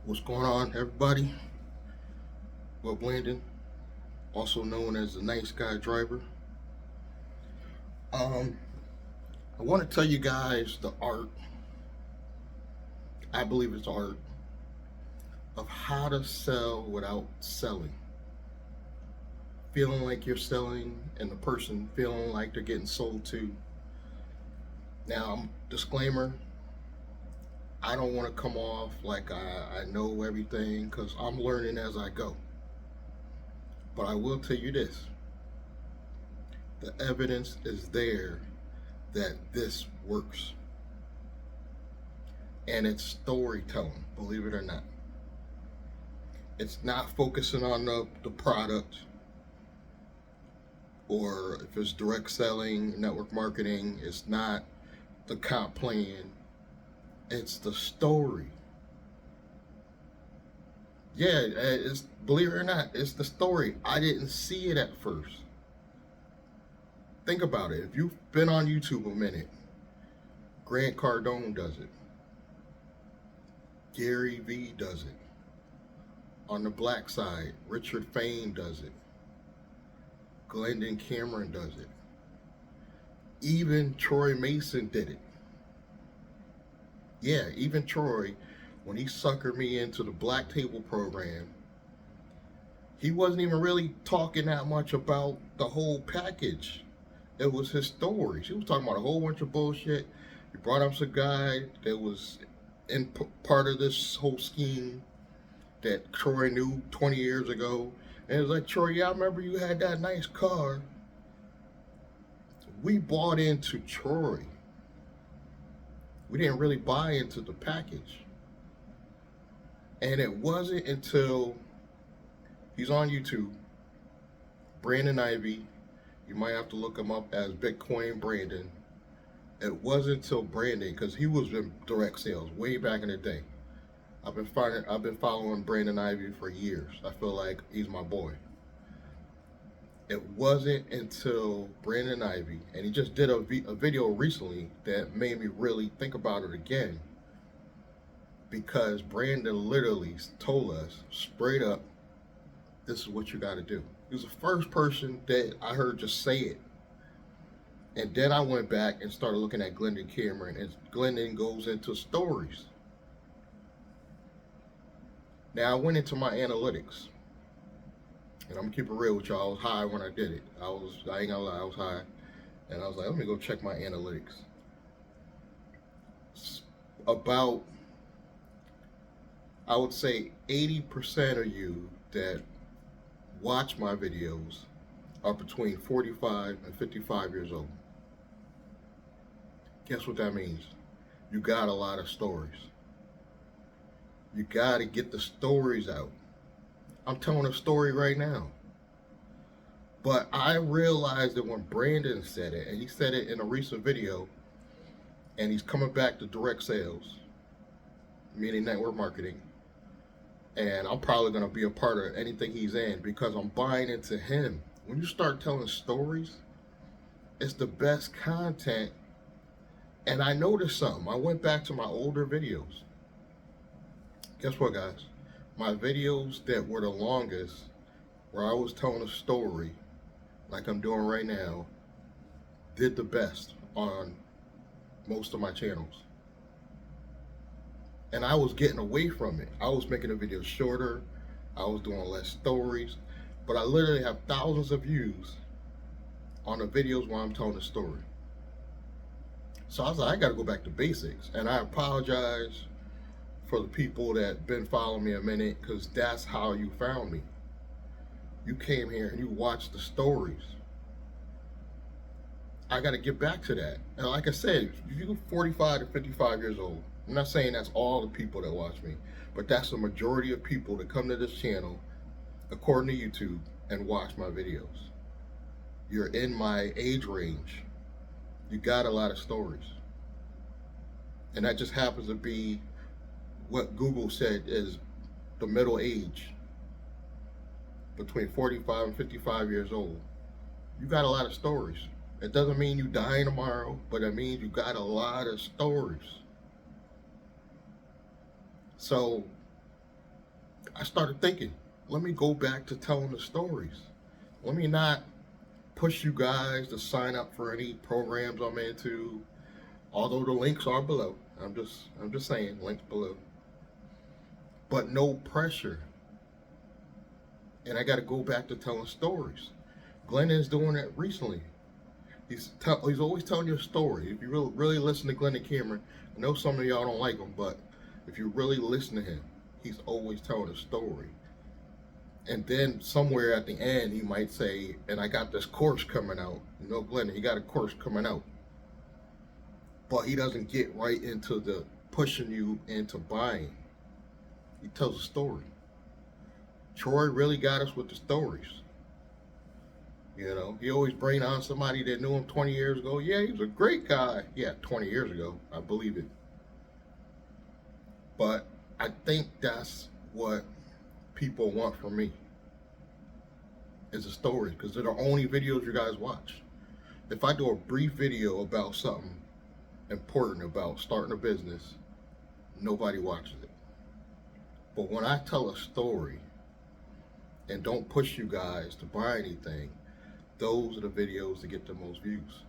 What's going on, everybody? Well, Blandon, also known as the Nice Guy Driver. Um, I want to tell you guys the art, I believe it's art, of how to sell without selling. Feeling like you're selling and the person feeling like they're getting sold to. Now, disclaimer, I don't want to come off like I know everything because I'm learning as I go. But I will tell you this, the evidence is there that this works. And it's storytelling, believe it or not. It's not focusing on the product, or if it's direct selling, network marketing, it's not the comp plan, it's the story. Yeah, it's, believe it or not, it's the story. I didn't see it at first. Think about it. If you've been on YouTube a minute, Grant Cardone does it. Gary Vee does it. On the black side, Richard Fain does it. Glendon Cameron does it. Even Troy Mason did it. Yeah, even Troy, when he suckered me into the Black Table program, he wasn't even really talking that much about the whole package. It was his stories. He was talking about a whole bunch of bullshit. He brought up some guy that was in part of this whole scheme that Troy knew 20 years ago. And it was like, Troy, yeah, I remember you had that nice car. We bought into Troy. We didn't really buy into the package. And it wasn't until he's on YouTube, Brandon Ivy. You might have to look him up as Bitcoin Brandon. It wasn't until Brandon, because he was in direct sales way back in the day. I've been following Brandon Ivy for years. I feel like he's my boy. It wasn't until Brandon Ivy, and he just did a video recently that made me really think about it again, because Brandon literally told us straight up, this is what you got to do. He was the first person that I heard just say it. And then I went back and started looking at Glendon Cameron, and Glendon goes into stories. Now I went into my analytics, and I'm gonna keep it real with y'all. I was high when I did it. I ain't gonna lie, I was high, and I was like, let me go check my analytics. About, I would say 80% of you that watch my videos are between 45 and 55 years old. Guess what that means? You got a lot of stories. You got to get the stories out. I'm telling a story right now. But I realized that when Brandon said it, and he said it in a recent video, and he's coming back to direct sales, meaning network marketing, and I'm probably going to be a part of anything he's in because I'm buying into him. When you start telling stories, it's the best content. And I noticed something. I went back to my older videos. Guess what, guys? My videos that were the longest, where I was telling a story, like I'm doing right now, did the best on most of my channels. And I was getting away from it. I was making the videos shorter. I was doing less stories. But I literally have thousands of views on the videos where I'm telling the story. So I was like, I gotta go back to basics. And I apologize for the people that been following me a minute, because that's how you found me. You came here and you watched the stories. I gotta get back to that. And like I said, if you're 45 to 55 years old, I'm not saying that's all the people that watch me, but that's the majority of people that come to this channel, according to YouTube, and watch my videos. You're in my age range. You got a lot of stories. And that just happens to be what Google said is the middle age, between 45 and 55 years old. You got a lot of stories. It doesn't mean you die tomorrow, but it means you got a lot of stories. So I started thinking, let me go back to telling the stories. Let me not push you guys to sign up for any programs I'm into, although the links are below. I'm just saying, links below. But no pressure. And I got to go back to telling stories. Glenn is doing that recently. He's always telling you a story. If you really listen to Glenn and Cameron, I know some of y'all don't like him, but if you really listen to him, he's always telling a story. And then somewhere at the end, he might say, and I got this course coming out. You know, Glenn, he got a course coming out. But he doesn't get right into the pushing you into buying. He tells a story. Troy really got us with the stories. You know, he always bring on somebody that knew him 20 years ago. Yeah, he was a great guy. Yeah, 20 years ago. I believe it. But I think that's what people want from me, is a story, because they're the only videos you guys watch. If I do a brief video about something important about starting a business, nobody watches it. But when I tell a story and don't push you guys to buy anything, those are the videos that get the most views.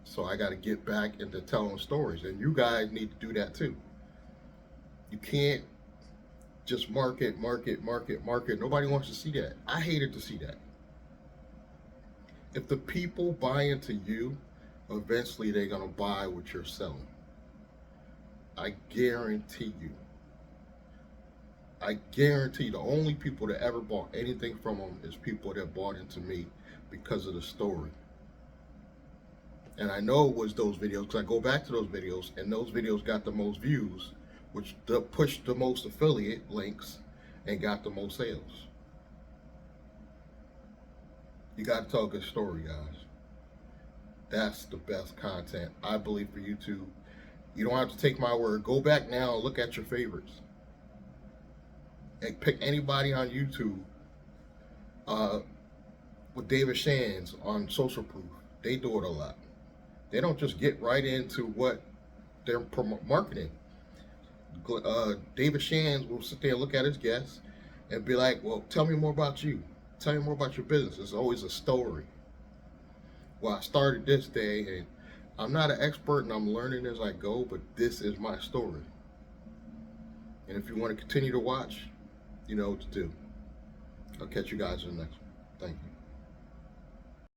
So I got to get back into telling stories, and you guys need to do that too. You can't just market. Nobody wants to see that. I hated to see that. If the people buy into you, eventually they're going to buy what you're selling. I guarantee you. I guarantee the only people that ever bought anything from them is people that bought into me because of the story. And I know it was those videos because I go back to those videos, and those videos got the most views, which pushed the most affiliate links and got the most sales. You got to tell a good story, guys. That's the best content, I believe, for YouTube. You don't have to take my word. Go back now and look at your favorites. And pick anybody on YouTube with David Shands on Social Proof. They do it a lot. They don't just get right into what they're marketing. David Shands will sit there and look at his guests and be like, well, tell me more about you. Tell me more about your business. It's always a story. Well, I started this day, and I'm not an expert, and I'm learning as I go, but this is my story. And if you want to continue to watch, you know what to do. I'll catch you guys in the next one. Thank you.